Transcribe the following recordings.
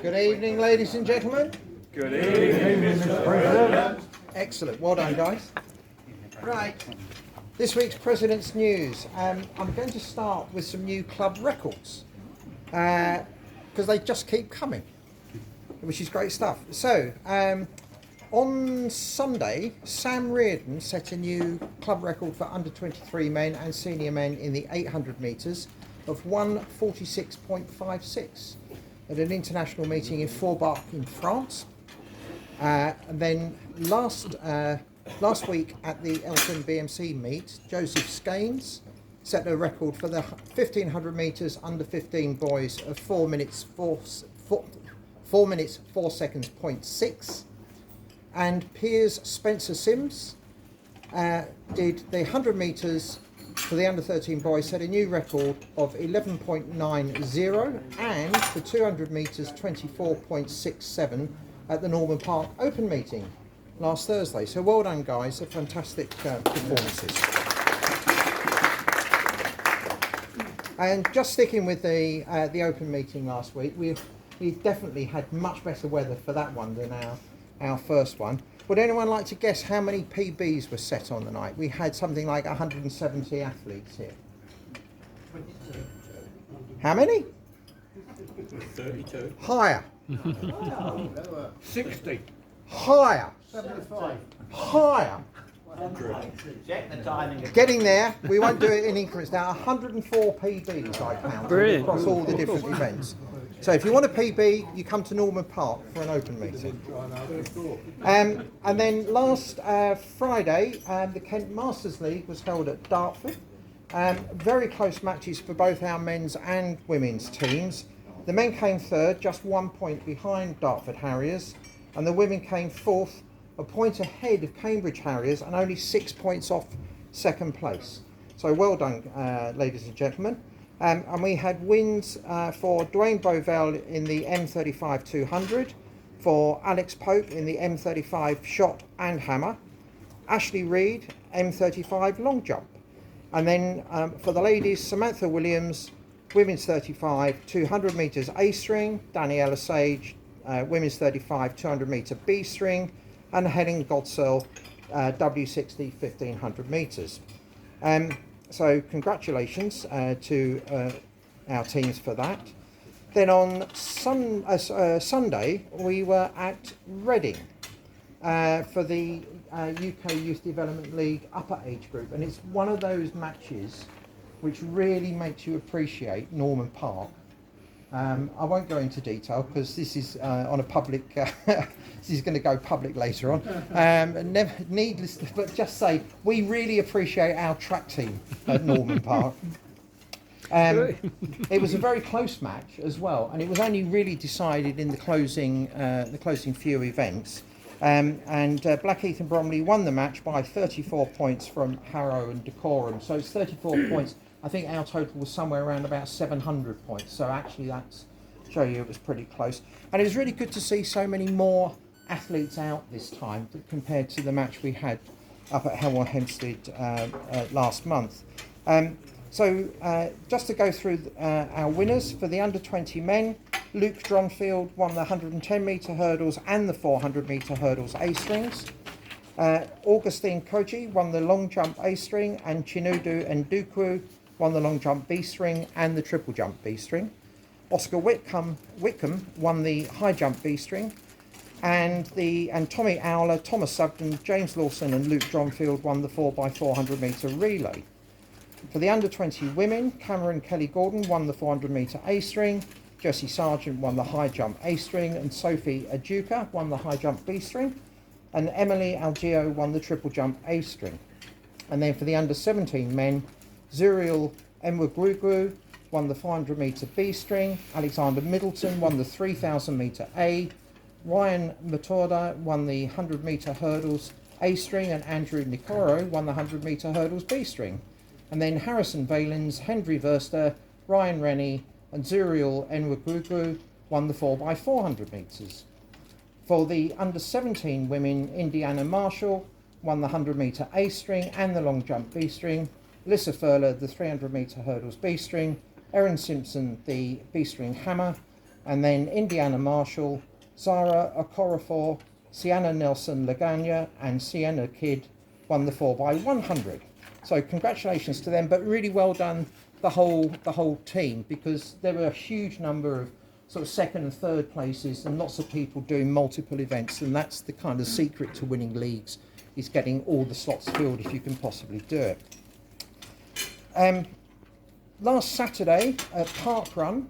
Good evening, ladies and gentlemen. Good evening, Mr. President. Excellent. Well done, guys. Right. This week's President's News. I'm going to start with some new club records because they just keep coming, which is great stuff. So, on Sunday, Sam Reardon set a new club record for under 23 men and senior men in the 800 metres of 1:46.56 at an international meeting in Forbach in France. And then last week at the Elton BMC meet, Joseph Scaines set a record for the 1500 metres under 15 boys of 4 minutes 4 seconds 0.6. And Piers Spencer Sims did the 100 metres for the under 13 boys, set a new record of 11.90, and the 200 metres 24.67 at the Norman Park Open meeting last Thursday. So well done, guys, they're fantastic performances. And just sticking with the Open meeting last week, we definitely had much better weather for that one than our first one. Would anyone like to guess how many PBs were set on the night? We had something like 170 athletes here. 22. How many? 32. Higher. 60. Higher. 75. Higher. Check the timing. Getting there. We won't do it in increments now. 104 PBs I counted. Brilliant. Across all the different events. So if you want a PB, you come to Norman Park for an Open meeting. And then last Friday, the Kent Masters League was held at Dartford. Very close matches for both our men's and women's teams. The men came third, just 1 point behind Dartford Harriers, and the women came fourth, a point ahead of Cambridge Harriers and only 6 points off second place. So well done, ladies and gentlemen. And we had wins for Dwayne Bovell in the M35 200, for Alex Pope in the M35 shot and hammer, Ashley Reed M35 long jump, and then for the ladies, Samantha Williams, women's 35 200 metres A string, Daniela Sage, women's 35 200 metre B string, and Helen Godsell, W60 1500 metres. So congratulations to our teams for that. Then on Sunday we were at Reading for the UK Youth Development League upper age group, and it's one of those matches which really makes you appreciate Norman Park. I won't go into detail because this is on a public. This is going to go public later on. Needless, but just say we really appreciate our track team at Norman Park. It was a very close match as well, and it was only really decided in the closing few events. Blackheath and Bromley won the match by 34 points from Harrow and Decorum. So it's 34 points. I think our total was somewhere around about 700 points. So actually that's show you it was pretty close. And it was really good to see so many more athletes out this time compared to the match we had up at Hemel Hempstead last month. Just to go through our winners for the under 20 men, Luke Dronfield won the 110 metre hurdles and the 400 metre hurdles A strings. Augustine Koji won the long jump A string, and Chinudu Ndukwu won the long jump B string and the triple jump B string. Oscar Whitcomb won the high jump B string, and Tommy Owler, Thomas Sugden, James Lawson and Luke Dronfield won the 4x400 metre relay. For the under 20 women, Cameron Kelly Gordon won the 400 metre A string, Jessie Sargent won the high jump A string, and Sophie Aduka won the high jump B string, and Emily Algeo won the triple jump A string. And then for the under 17 men, Zuriel Enwegwugwu won the 400 metre B string, Alexander Middleton won the 3000 metre A, Ryan Matorda won the 100 metre hurdles A string, and Andrew Nicoro won the 100 metre hurdles B string. And then Harrison Valens, Henry Verster, Ryan Rennie and Zuriel Enwegwugwu won the 4x400 metres. For the under 17 women, Indiana Marshall won the 100 metre A string and the long jump B string, Alyssa Furler the 300 metre hurdles B string, Erin Simpson the B-string hammer, and then Indiana Marshall, Zara Okorafor, Sienna Nelson Laganya and Sienna Kidd won the 4x100. So congratulations to them, but really well done the whole team, because there were a huge number of sort of second and third places and lots of people doing multiple events, and that's the kind of secret to winning leagues, is getting all the slots filled if you can possibly do it. Last Saturday at Parkrun,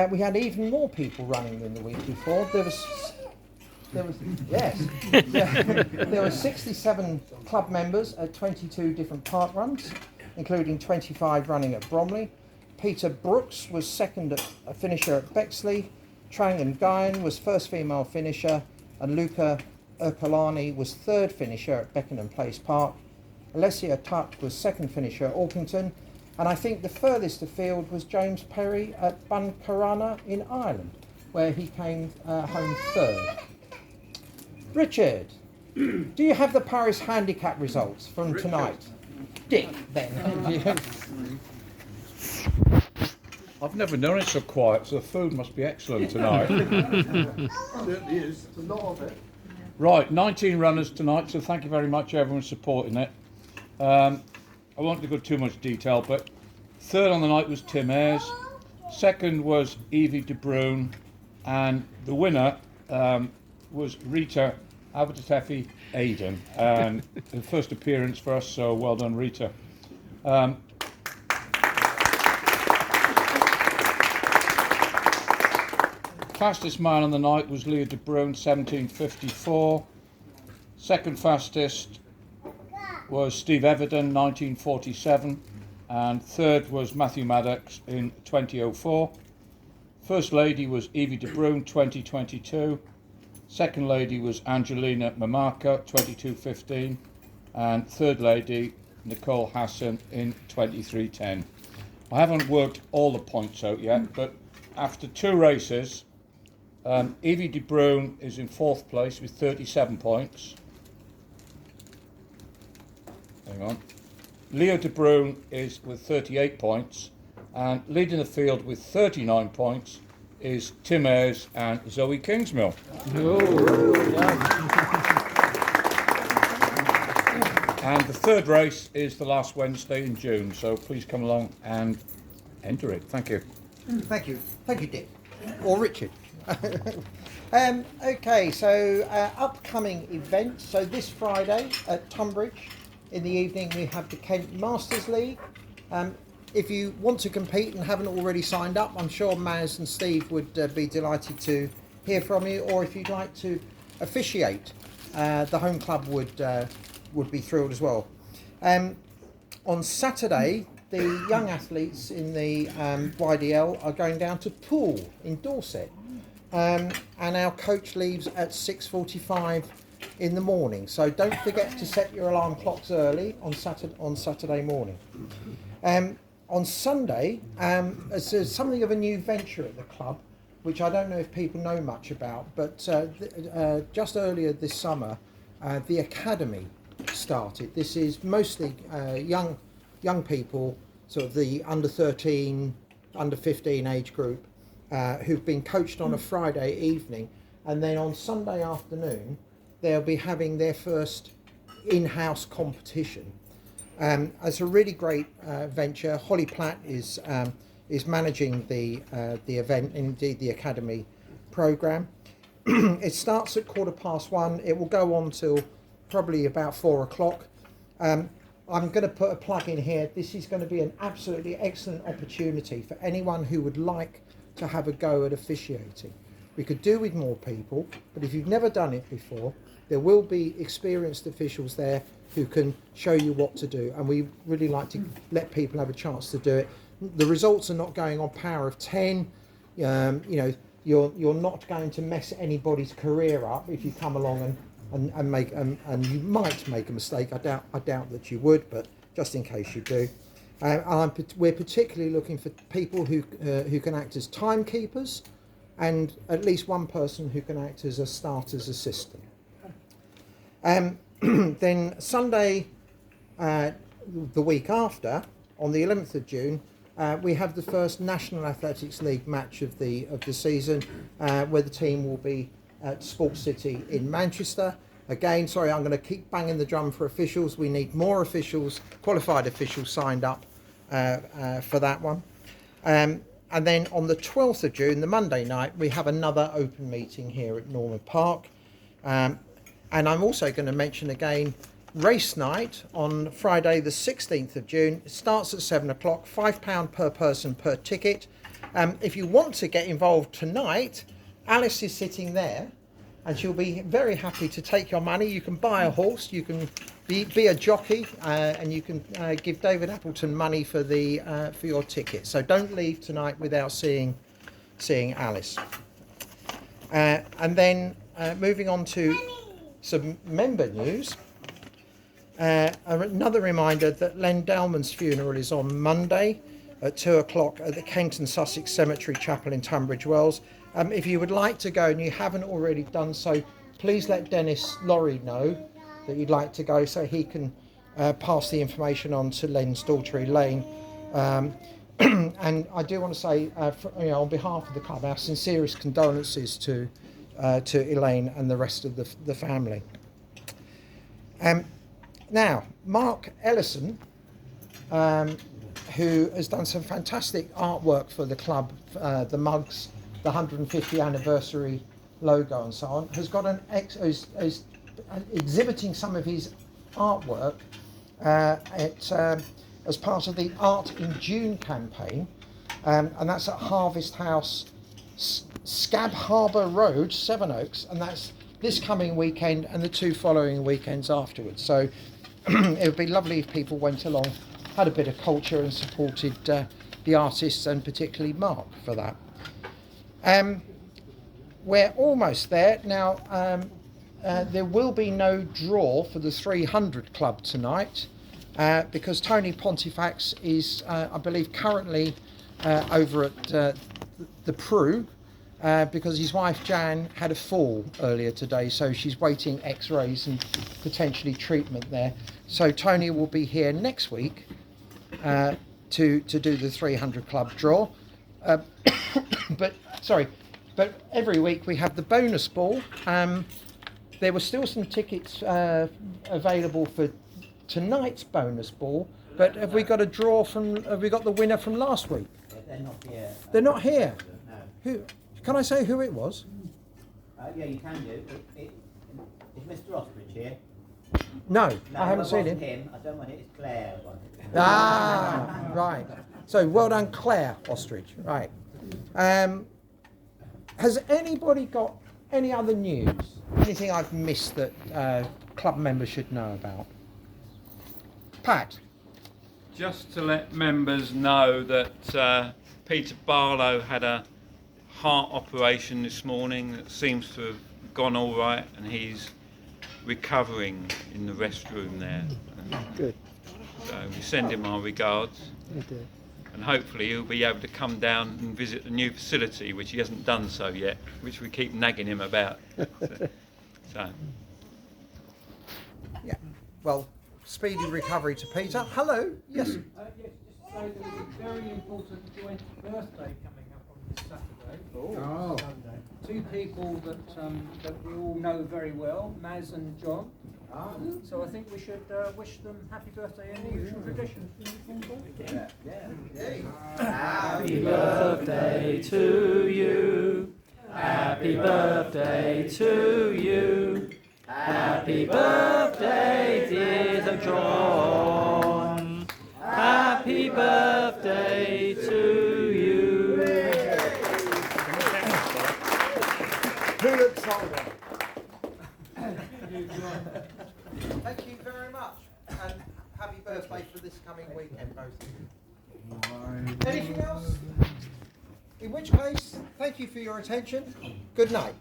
we had even more people running than the week before. There were 67 club members at 22 different park runs, including 25 running at Bromley. Peter Brooks was second finisher at Bexley. Trang and Guyan was first female finisher, and Luca Ercolani was third finisher at Beckenham Place Park. Alessia Tuck was second finisher at Orpington, and I think the furthest afield was James Perry at Buncarana in Ireland, where he came home third. Richard, do you have the Parris Handicap results from tonight? Dick, then. I've never known it so quiet, so the food must be excellent tonight. Certainly is. There's a lot of it. Right, 19 runners tonight, so thank you very much everyone supporting it. I won't go too much detail, but third on the night was Tim Ayres, second was Evie De Bruyne, and the winner was Rita Abatatefi Aiden, and the first appearance for us, so well done Rita. Fastest man on the night was Leah De Bruyne, 17:54. Second fastest was Steve Everton, 19:47, and third was Matthew Maddox in 20:04. First lady was Evie De Bruyne, 20:22. Second lady was Angelina Mamaka, 22:15, and third lady Nicole Hassan in 23:10. I haven't worked all the points out yet, but after two races, Evie De Bruyne is in fourth place with 37 points. Hang on. Leo De Bruyne is with 38 points, and leading the field with 39 points is Tim Ayres and Zoe Kingsmill. And the third race is the last Wednesday in June, so please come along and enter it. Thank you. Thank you, Dick, or Richard. Okay, so upcoming events. So this Friday at Tunbridge in the evening we have the Kent Masters League. If you want to compete and haven't already signed up, I'm sure Maz and Steve would be delighted to hear from you, or if you'd like to officiate, the home club would be thrilled as well. On Saturday, the young athletes in the YDL are going down to Poole in Dorset, and our coach leaves at 6:45 in the morning. So don't forget to set your alarm clocks early on Saturday morning. On Sunday, there's something of a new venture at the club, which I don't know if people know much about, but just earlier this summer, the academy started. This is mostly young people, sort of the under 13, under 15 age group, who've been coached on a Friday evening, and then on Sunday afternoon they'll be having their first in-house competition. It's a really great venture. Holly Platt is managing the event, indeed the academy program. It starts at 1:15. It will go on till probably about 4 o'clock. I'm going to put a plug in here. This is going to be an absolutely excellent opportunity for anyone who would like to have a go at officiating. We could do with more people, but if you've never done it before, there will be experienced officials there who can show you what to do, and we really like to let people have a chance to do it. The results are not going on power of 10. You're not going to mess anybody's career up if you come along and you might make a mistake. I doubt that you would, but just in case you do. We're particularly looking for people who can act as timekeepers, and at least one person who can act as a starter's assistant. Then Sunday, the week after, on the 11th of June, we have the first National Athletics League match of the season, where the team will be at Sports City in Manchester. Again, sorry, I'm going to keep banging the drum for officials. We need more officials, qualified officials, signed up for that one. And then on the 12th of June, the Monday night, we have another open meeting here at Norman Park. And I'm also going to mention again race night on Friday the 16th of June. It starts at 7 o'clock, £5 per person per ticket. If you want to get involved tonight, Alice is sitting there and she'll be very happy to take your money. You can buy a horse, you can be a jockey, and you can give David Appleton money for your ticket. So don't leave tonight without seeing Alice. And then moving on to some member news. Another reminder that Len Dellman's funeral is on Monday at 2 o'clock at the Kenton Sussex Cemetery Chapel in Tunbridge Wells. If you would like to go and you haven't already done so, please let Dennis Laurie know that you'd like to go so he can pass the information on to Len's daughter Elaine. And I do want to say, on behalf of the club, our sincerest condolences to Elaine and the rest of the family. Now, Mark Ellison, who has done some fantastic artwork for the club, the mugs, the 150th anniversary logo and so on, has got is exhibiting some of his artwork as part of the Art in June campaign, and that's at Harvest House, Scab Harbour Road, Sevenoaks, and that's this coming weekend and the 2 following weekends afterwards. So it would be lovely if people went along, had a bit of culture and supported the artists, and particularly Mark for that. We're almost there now. There will be no draw for the 300 Club tonight because Tony Pontifex is, I believe, currently over at the Prue because his wife Jan had a fall earlier today, so she's waiting x-rays and potentially treatment there. So Tony will be here next week to do the 300 Club draw. But every week we have the bonus ball. There were still some tickets available for tonight's bonus ball, but have we got a draw from? Have we got the winner from last week? They're not here. They're not here. No. Who? Can I say who it was? Yeah, you can do. Is Mr. Ostrich here? No, I haven't seen it. him. I don't want it. It's Claire. Ah, right. So well done, Claire Ostrich. Right. Has anybody got any other news? Anything I've missed that club members should know about? Pat? Just to let members know that Peter Barlow had a heart operation this morning that seems to have gone all right, and he's recovering in the restroom there. Good. So we send him our regards. You do. And hopefully he'll be able to come down and visit the new facility, which he hasn't done so yet, which we keep nagging him about. So. Yeah. Well, speedy recovery to Peter. Hello. Yes. Yes, just to say there was a very important joint birthday coming up on this Saturday. Oh. Sunday. 2 people that we all know very well, Maz and John. So I think we should wish them happy birthday in the usual tradition. Happy birthday to you. Happy birthday to you. Happy birthday, dear John. Happy birthday to you. Who looks older? Thank you very much, and happy birthday for this coming weekend, both of you. Anything else? In which case, thank you for your attention. Good night.